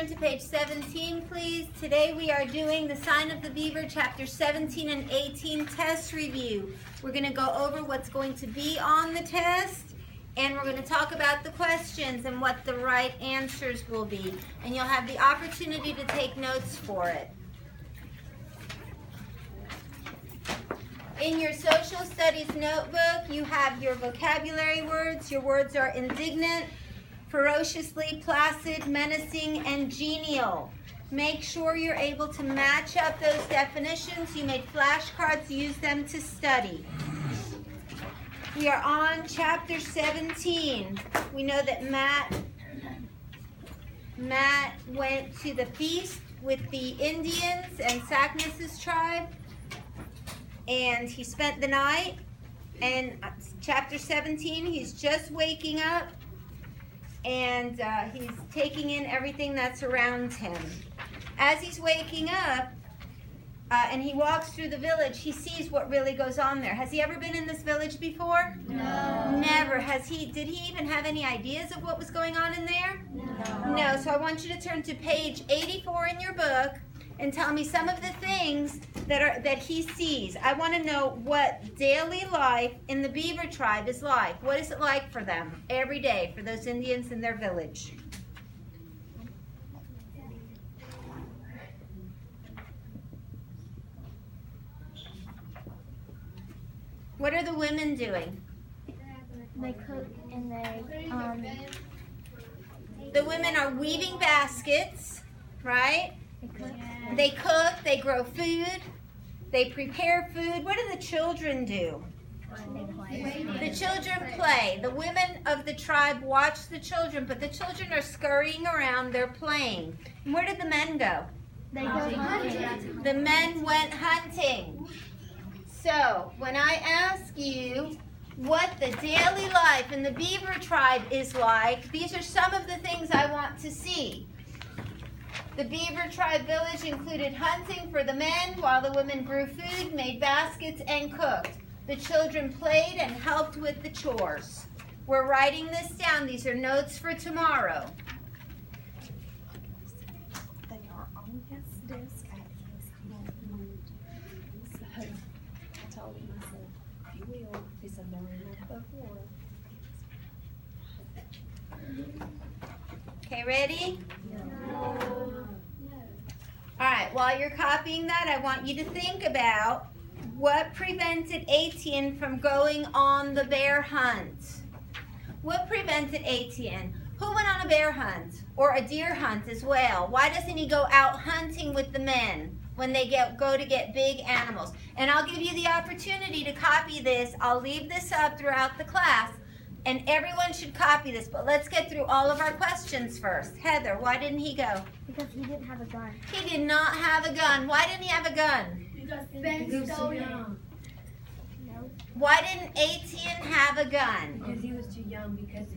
turn to page 17, please. Today we are doing the Sign of the Beaver, chapter 17 and 18 test review. We're going to go over what's going to be on the test, and we're going to talk about the questions and what the right answers will be. And you'll have the opportunity to take notes for it. In your social studies notebook, you have your vocabulary words. Your words are indignant, ferociously, placid, menacing, and genial. Make sure you're able to match up those definitions. You made flashcards, use them to study. We are on chapter 17. We know that Matt went to the feast with the Indians and Sackness's tribe, and he spent the night. And chapter 17, he's just waking up, and he's taking in everything that's around him. As he's waking up, and he walks through the village, he sees what really goes on there. Has he ever been in this village before? No. Never. Did he even have any ideas of what was going on in there? No. So I want you to turn to page 84 in your book and tell me some of the things that he sees. I want to know what daily life in the Beaver tribe is like. What is it like for them every day, for those Indians in their village? What are the women doing? They cook and The women are weaving baskets, right? they cook. They cook, they grow food, they prepare food. What do the children do? They play. The children play. The women of the tribe watch the children, but the children are scurrying around, they're playing. And where did the men go? They go hunting. The men went hunting. So, when I ask you what the daily life in the Beaver tribe is like, these are some of the things I want to see. The Beaver tribe village included hunting for the men, while the women grew food, made baskets, and cooked. The children played and helped with the chores. We're writing this down. These are notes for tomorrow. They are on his desk at his home. So I told him, I said, if you will, he said, there ain't enough before. Okay, ready? All right, while you're copying that, I want you to think about what prevented Etienne from going on the bear hunt. What prevented Etienne? Who went on a bear hunt or a deer hunt as well? Why doesn't he go out hunting with the men when they go to get big animals? And I'll give you the opportunity to copy this. I'll leave this up throughout the class, and everyone should copy this. But let's get through all of our questions first. Heather, why didn't he go? Because he didn't have a gun. He did not have a gun. Why didn't he have a gun? Because Ben stole it. No. Why didn't Etienne have a gun? Because he was too young. Because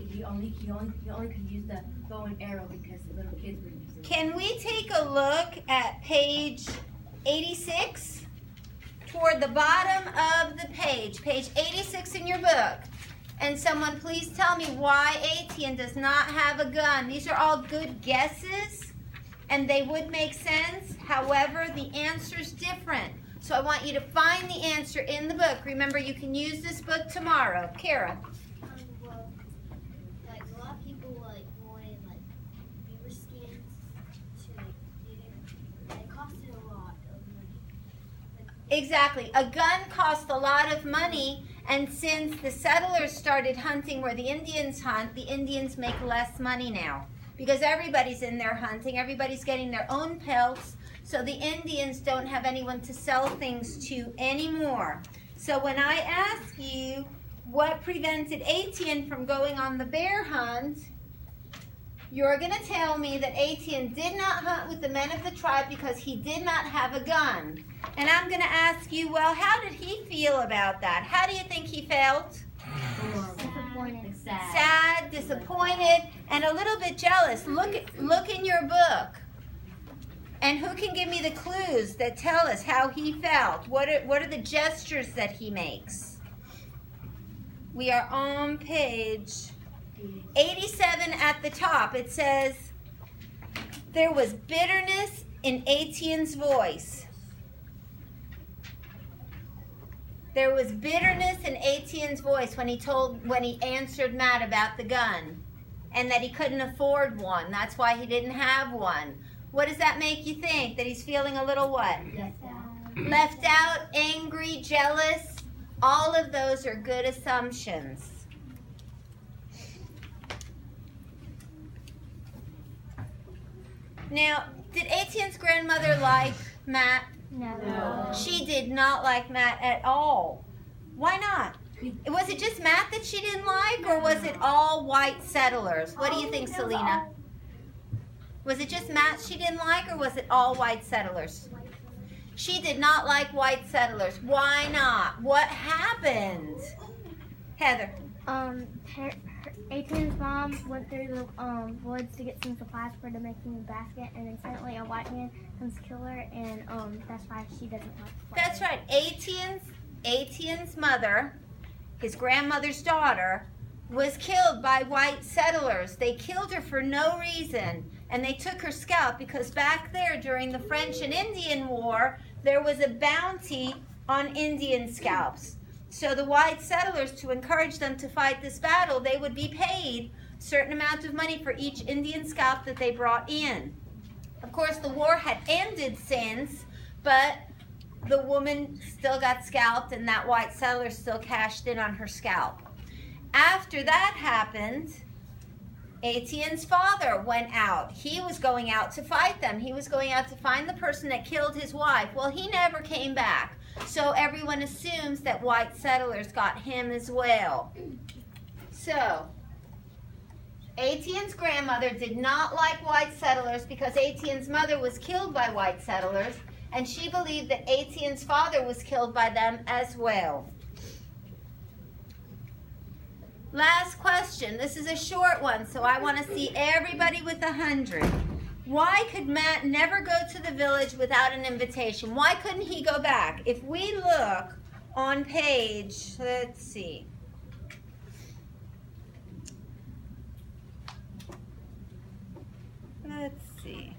he only could use the bow and arrow because the little kids were using it. Can we take a look at page 86? Toward the bottom of the page 86 in your book. And someone please tell me why Etienne does not have a gun. These are all good guesses, and they would make sense. However, the answer's different. So I want you to find the answer in the book. Remember, you can use this book tomorrow. Kara. Well, like a lot of people wanted beaver skins to get it. It costed a lot of money. Exactly. A gun cost a lot of money, and since the settlers started hunting where the Indians hunt, the Indians make less money now. Because everybody's in there hunting, everybody's getting their own pelts, so the Indians don't have anyone to sell things to anymore. So when I ask you what prevented Etienne from going on the bear hunt, you're going to tell me that Etienne did not hunt with the men of the tribe because he did not have a gun. And I'm going to ask you, well, how did he feel about that? How do you think he felt? Disappointed. Sad, disappointed, and a little bit jealous. Look in your book. And who can give me the clues that tell us how he felt? What are the gestures that he makes? We are on page 87 at the top. It says, There was bitterness in Etienne's voice. There was bitterness in Etienne's voice when he answered Matt about the gun and that he couldn't afford one. That's why he didn't have one. What does that make you think? That he's feeling a little what? Left out, angry, jealous. All of those are good assumptions. Now, did Etienne's grandmother like Matt? No. She did not like Matt at all. Why not? Was it just Matt that she didn't like, or was it all white settlers? What do you think, Selena? Was it just Matt she didn't like, or was it all white settlers? She did not like white settlers. Why not? What happened? Heather. Etienne's mom went through the woods to get some supplies for to make him a basket, and then suddenly a white man comes to kill her, and that's why she doesn't like white That's right. Etienne's mother, his grandmother's daughter, was killed by white settlers. They killed her for no reason, and they took her scalp because back there during the French and Indian War, there was a bounty on Indian scalps. So the white settlers, to encourage them to fight this battle, they would be paid a certain amount of money for each Indian scalp that they brought in. Of course, the war had ended since, but the woman still got scalped, and that white settler still cashed in on her scalp. After that happened, Etienne's father went out. He was going out to fight them. He was going out to find the person that killed his wife. Well, he never came back. So everyone assumes that white settlers got him as well. So, Etienne's grandmother did not like white settlers because Etienne's mother was killed by white settlers, and she believed that Etienne's father was killed by them as well. Last question. This is a short one, so I want to see everybody with 100. Why could Matt never go to the village without an invitation? Why couldn't he go back? If we look on page, let's see. Let's see.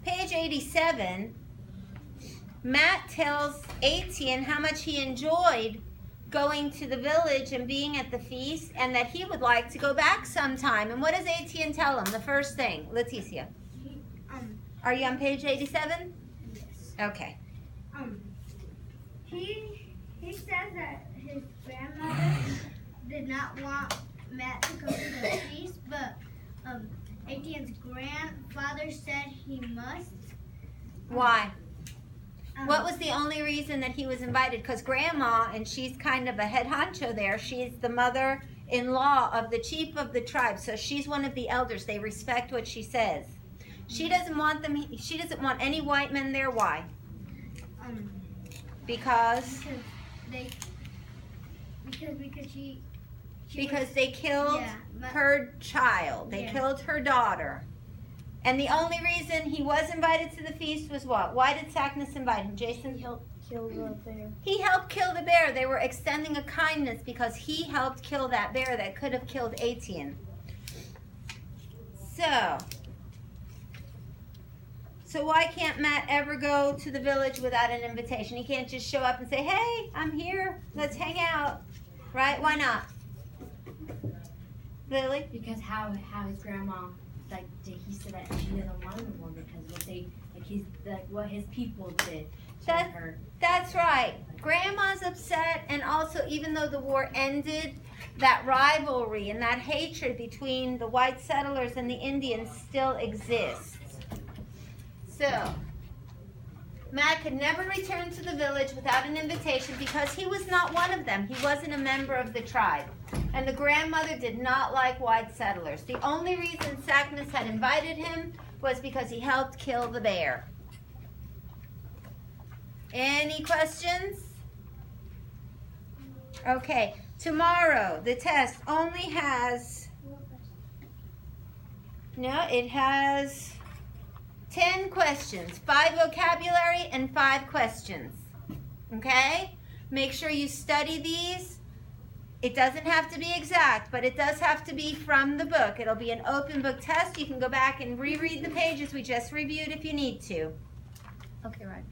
Page 87, Matt tells Etienne how much he enjoyed going to the village and being at the feast, and that he would like to go back sometime. And what does Etienne tell him? The first thing, Leticia. Are you on page 87? Yes. Okay. He says that his grandmother did not want Matt to go to the feast, but Etienne's grandfather said he must. Why? What was the only reason that he was invited? Because Grandma, and she's kind of a head honcho there, she's the mother-in-law of the chief of the tribe, so she's one of the elders. They respect what she says. She doesn't want any white men there. Why? Because they killed her child. They killed her daughter. And the only reason he was invited to the feast was what? Why did Sackness invite him? Jason? He helped kill the bear. He helped kill the bear. They were extending a kindness because he helped kill that bear that could have killed Etienne. So why can't Matt ever go to the village without an invitation? He can't just show up and say, hey, I'm here. Let's hang out. Right? Why not? Lily? Because how his grandma, like, he said that she doesn't want him more because what his people did to her. That's right. Grandma's upset, and also even though the war ended, that rivalry and that hatred between the white settlers and the Indians still exists. So, Matt could never return to the village without an invitation because he was not one of them. He wasn't a member of the tribe. And the grandmother did not like white settlers. The only reason Sackness had invited him was because he helped kill the bear. Any questions? Okay, tomorrow the test only has, it has 10 questions, 5 vocabulary and 5 questions. Okay? Make sure you study these It doesn't have to be exact, but it does have to be from the book. It'll be an open book test. You can go back and reread the pages we just reviewed if you need to. Okay, right.